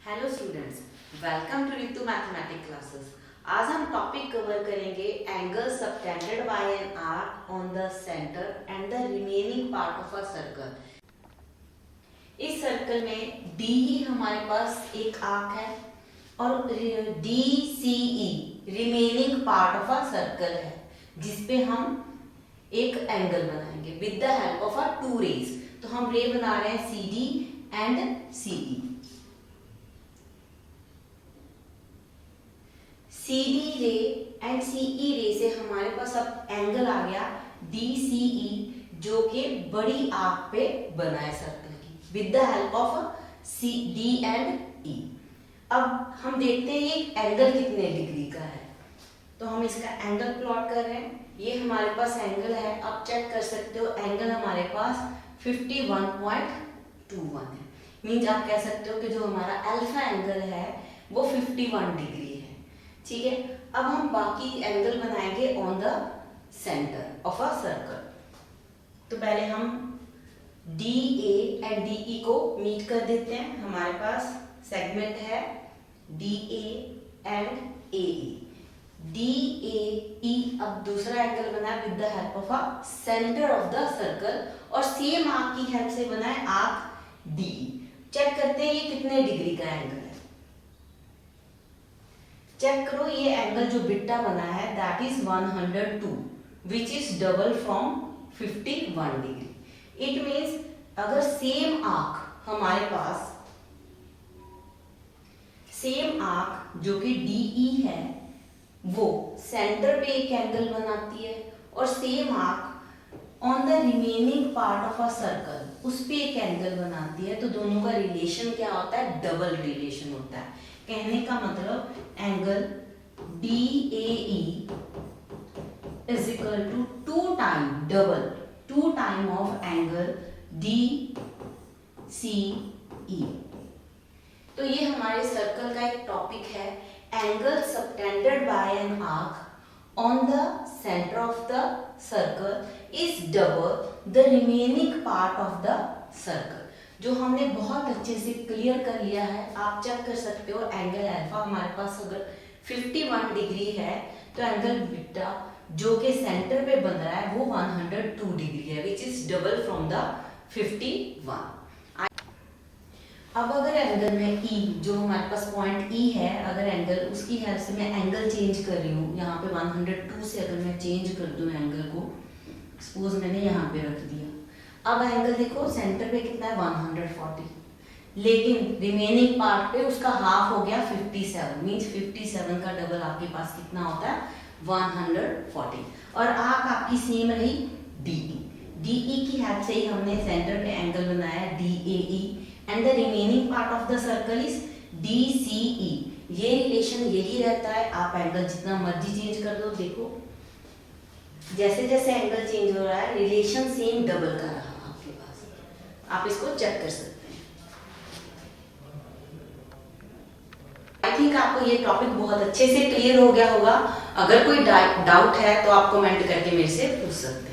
Hello students, welcome to Ritu mathematics classes. आज हम topic cover करेंगे angle subtended by an arc on the centre and the remaining part of a circle. इस circle में D ही हमारे पास एक आर्क है और D C E remaining part of a circle है, जिसपे हम एक एंगल बनाएंगे with the help of a two rays. तो हम रे बना रहे हैं C D and C E. C D रे एंड सी ई रे से हमारे पास अब एंगल आ गया डी सी ई, जो कि बड़ी आर्क पे बना है सर्कल की with the help of C D and E. अब हम देखते हैं ये एंगल कितने डिग्री का है। तो हम इसका एंगल प्लॉट कर रहे हैं। ये हमारे पास एंगल है, आप चेक कर सकते हो एंगल हमारे पास 51.21 है। मीन्स आप कह सकते हो कि जो हमारा अल्फा एंगल है वो 51 डिग्री है। ठीक है, अब हम बाकी एंगल बनाएंगे on the centre of a circle. तो पहले हम D A and D E को मीट कर देते हैं। हमारे पास सेगमेंट है D A and A E. D A E अब दूसरा एंगल बना है with the help of a centre of the circle, और सेम आर्क की हेल्प से बना है आर्क डी। चेक करते हैं ये कितने डिग्री का एंगल है। चेक करो, ये एंगल जो बिट्टा बना है that is 102 which is double from 51 degree. It means अगर सेम आर्क हमारे पास सेम आर्क जो कि डीई है वो सेंटर पे एक एंगल बनाती है और same arc on the remaining part of a circle उस पे एक एंगल बनाती है, तो दोनों का रिलेशन क्या होता है? डबल रिलेशन होता है। कहने का मतलब angle D A E is equal to two time of angle D C E. तो ये हमारे सर्कल का एक टॉपिक है, angle subtended by an arc on the centre of the circle is double the remaining part of the circle. जो हमने बहुत अच्छे से क्लियर कर लिया है। आप चेक कर सकते हो एंगल अल्फा हमारे पास अगर 51 डिग्री है तो एंगल बीटा जो कि सेंटर पे बन रहा है वो 102 डिग्री है which is double from the 51। अब अगर एंगल में ई जो हमारे पास पॉइंट ई है, अगर एंगल उसकी हेल्प से मैं एंगल चेंज कर रही हूँ, यहाँ पे 102 से अगर मैं चेंज कर दूँ एंगल को, सपोज मैंने यहाँ पे रख दिया। अब एंगल देखो सेंटर पे कितना है 140, लेकिन रिमेनिंग पार्ट पे उसका हाफ हो गया 57। मीन्स 57 का डबल आपके पास कितना होता है 140। और आर्क आपकी सेम रही डीई। डीई की हेल्प से ही हमने सेंटर पे एंगल बनाया DAE and the remaining part of the circle is DCE. ये रिलेशन यही रहता है। आप एंगल जितना मर्जी चेंज कर दो, देखो जैसे जैसे एंगल चेंज हो रहा है रिलेशन सेम डबल का रहा आपके पास। आप इसको चेक कर सकते हैं। आई थिंक आपको ये टॉपिक बहुत अच्छे से क्लियर हो गया होगा। अगर कोई डाउट है तो आप कमेंट करके मेरे से पूछ सकते हैं।